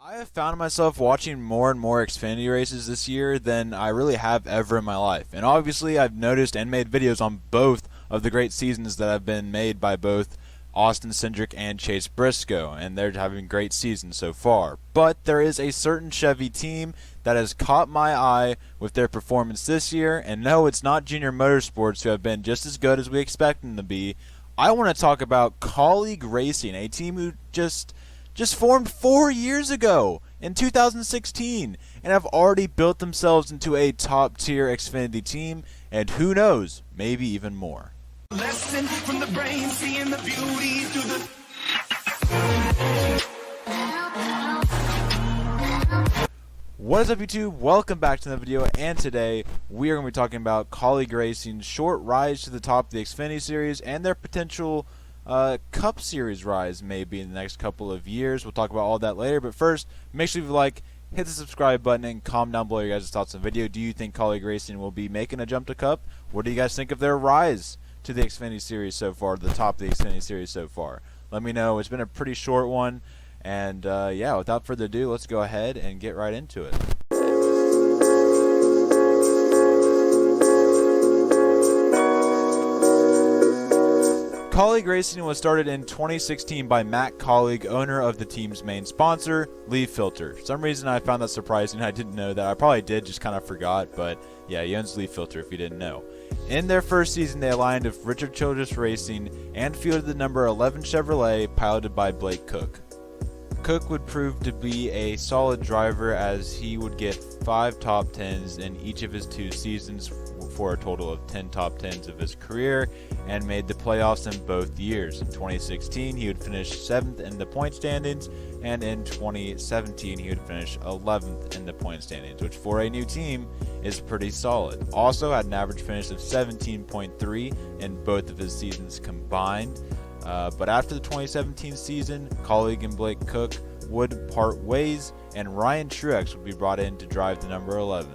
I have found myself watching more and more Xfinity races this year than I really have ever in my life. And obviously, I've noticed and made videos on both of the great seasons that have been made by both Austin Cindric and Chase Briscoe, and they're having great seasons so far. But there is a certain Chevy team that has caught my eye with their performance this year, and no, it's not Junior Motorsports, who have been just as good as we expect them to be. I want to talk about Kaulig Racing, a team who just formed 4 years ago in 2016 and have already built themselves into a top-tier Xfinity team, and who knows, maybe even more. Lesson from the brain, seeing the beauty through the... What is up, YouTube? Welcome back to the video, and today we are going to be talking about Kaulig Racing's short rise to the top of the Xfinity Series and their potential Cup Series rise maybe in the next couple of years. We'll talk about all that later, but first, make sure if you like, hit the subscribe button and comment down below your guys' thoughts on the video. Do you think Kaulig Racing will be making a jump to Cup? What do you guys think of their rise to the Xfinity Series so far, the top of the Xfinity Series so far? Let me know. It's been a pretty short one, and yeah, without further ado, let's go ahead and get right into it. Kaulig Racing was started in 2016 by Matt Kaulig, owner of the team's main sponsor, Leaf Filter. For some reason I found that surprising. I didn't know that. I probably did, just kind of forgot, but yeah, he owns Leaf Filter if you didn't know. In their first season, they aligned with Richard Childress Racing and fielded the number 11 Chevrolet piloted by Blake Cook. Cook would prove to be a solid driver, as he would get 5 top 10s in each of his 2 seasons for a total of 10 top 10s of his career, and made the playoffs in both years. In 2016 he would finish 7th in the point standings, and in 2017 he would finish 11th in the point standings, which for a new team is pretty solid. Also had an average finish of 17.3 in both of his seasons combined. But after the 2017 season, Kaulig and Blake Cook would part ways, and Ryan Truex would be brought in to drive the number 11.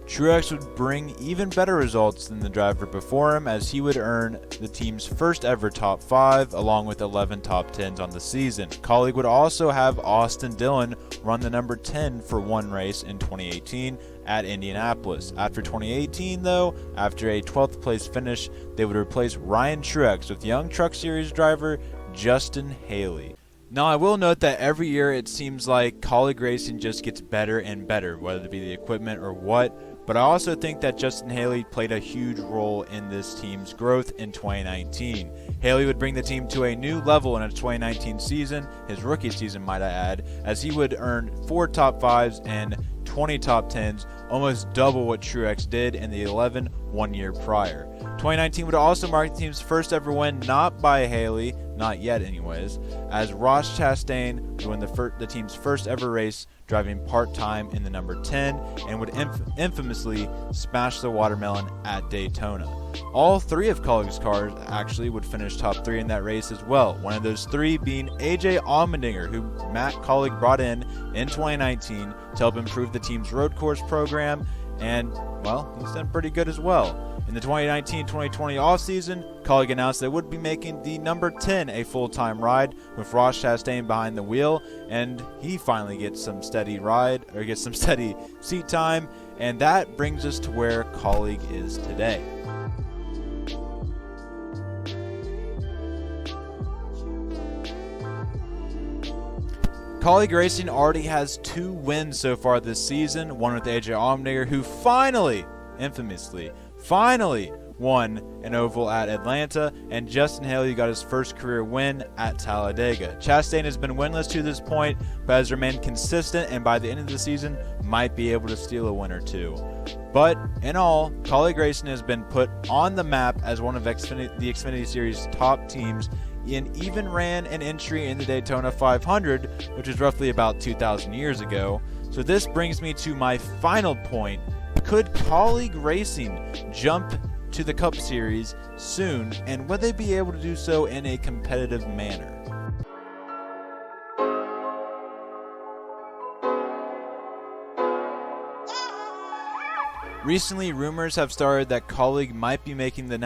Truex would bring even better results than the driver before him, as he would earn the team's first ever top 5 along with 11 top 10s on the season. Kaulig would also have Austin Dillon run the number 10 for one race in 2018 at Indianapolis. After 2018 though, after a 12th place finish, they would replace Ryan Truex with young Truck Series driver Justin Haley. Now, I will note that every year it seems like Kaulig Racing just gets better and better, whether it be the equipment or what, but I also think that Justin Haley played a huge role in this team's growth in 2019. Haley would bring the team to a new level in its 2019 season, his rookie season might I add, as he would earn 4 top 5s and 20 top 10s, almost double what Truex did in the 11 1 year prior. 2019 would also mark the team's first ever win, not by Haley, not yet anyways, as Ross Chastain would win the team's first ever race driving part-time in the number 10, and would infamously smash the watermelon at Daytona. All 3 of Kaulig's cars actually would finish top 3 in that race as well, one of those 3 being AJ Allmendinger, who Matt Kaulig brought in 2019 to help improve the team's road course program, and well, he's done pretty good as well. In the 2019-2020 offseason, Kaulig announced they would be making the number 10 a full-time ride with Ross Chastain behind the wheel, and he finally gets some steady seat time, and that brings us to where Kaulig is today. Kaulig Racing already has 2 wins so far this season, one with AJ Allmendinger, who infamously won an oval at Atlanta, and Justin Haley got his first career win at Talladega. Chastain has been winless to this point, but has remained consistent, and by the end of the season might be able to steal a win or 2. But in all, Kaulig Racing has been put on the map as one of the Xfinity Series top teams, and even ran an entry in the Daytona 500, which is roughly about 2,000 years ago. So this brings me to my final point. Could Kaulig Racing jump to the Cup Series soon, and would they be able to do so in a competitive manner? Recently, rumors have started that Kaulig might be making the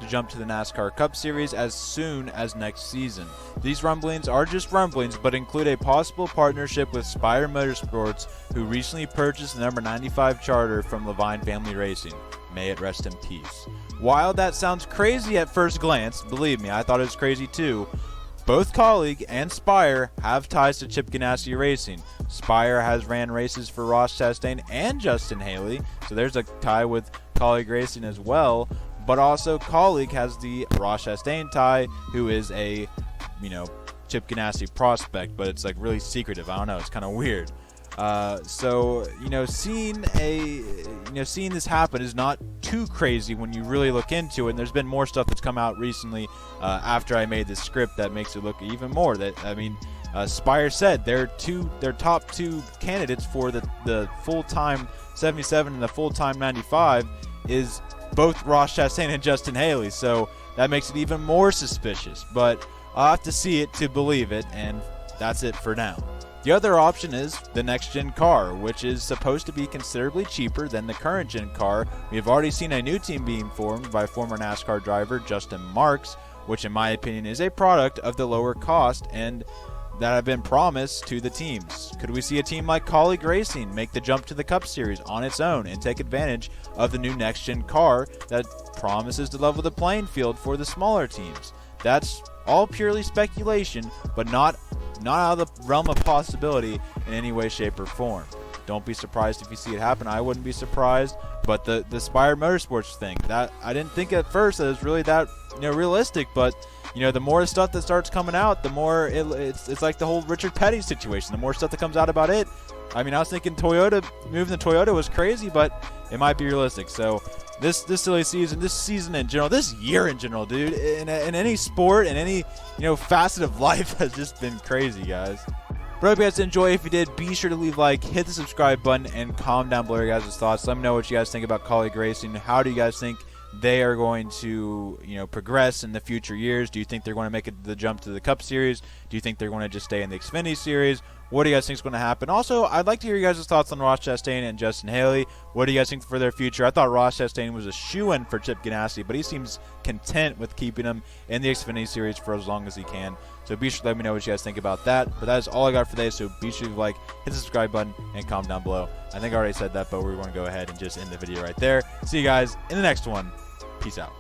jump to the NASCAR Cup Series as soon as next season. These rumblings are just rumblings, but include a possible partnership with Spire Motorsports, who recently purchased the number 95 charter from Levine Family Racing. May it rest in peace. While that sounds crazy at first glance, believe me, I thought it was crazy too, both Kaulig and Spire have ties to Chip Ganassi Racing. Spire has ran races for Ross Chastain and Justin Haley, so there's a tie with Kaulig Racing as well. But also Kaulig has the Ross Chastain tie, who is a, Chip Ganassi prospect, but it's like really secretive. I don't know. It's kind of weird. Seeing this happen is not too crazy when you really look into it. And there's been more stuff that's come out recently after I made this script that makes it look even more. Spire said their top two candidates for the full-time 77 and the full-time 95 is both Ross Chastain and Justin Haley. So that makes it even more suspicious. But I'll have to see it to believe it, and that's it for now. The other option is the next-gen car, which is supposed to be considerably cheaper than the current-gen car. We have already seen a new team being formed by former NASCAR driver Justin Marks, which in my opinion is a product of the lower cost and that have been promised to the teams. Could we see a team like Kaulig Racing make the jump to the Cup Series on its own and take advantage of the new next-gen car that promises to level the playing field for the smaller teams? That's all purely speculation, but not out of the realm of possibility in any way, shape, or form. Don't be surprised if you see it happen. I wouldn't be surprised. But the Spire Motorsports thing, that I didn't think at first that it was really that realistic. But the more stuff that starts coming out, the more it's like the whole Richard Petty situation. The more stuff that comes out about it. I mean, I was thinking Toyota moving the Toyota was crazy, but it might be realistic. So this silly season, this season in general, this year in general, dude, in any sport and any facet of life has just been crazy, guys. But I hope you guys enjoy. If you did, be sure to leave a like, hit the subscribe button, and comment down below your guys' thoughts. Let me know what you guys think about Kaulig Racing. How do you guys think they are going to progress in the future years? Do you think they're going to make the jump to the Cup Series? Do you think they're going to just stay in the Xfinity Series? What do you guys think is going to happen? Also, I'd like to hear you guys' thoughts on Ross Chastain and Justin Haley. What do you guys think for their future? I thought Ross Chastain was a shoo-in for Chip Ganassi, but he seems content with keeping him in the Xfinity Series for as long as he can. So be sure to let me know what you guys think about that. But that is all I got for today, so be sure to hit the subscribe button, and comment down below. I think I already said that, but we're going to go ahead and just end the video right there. See you guys in the next one. Peace out.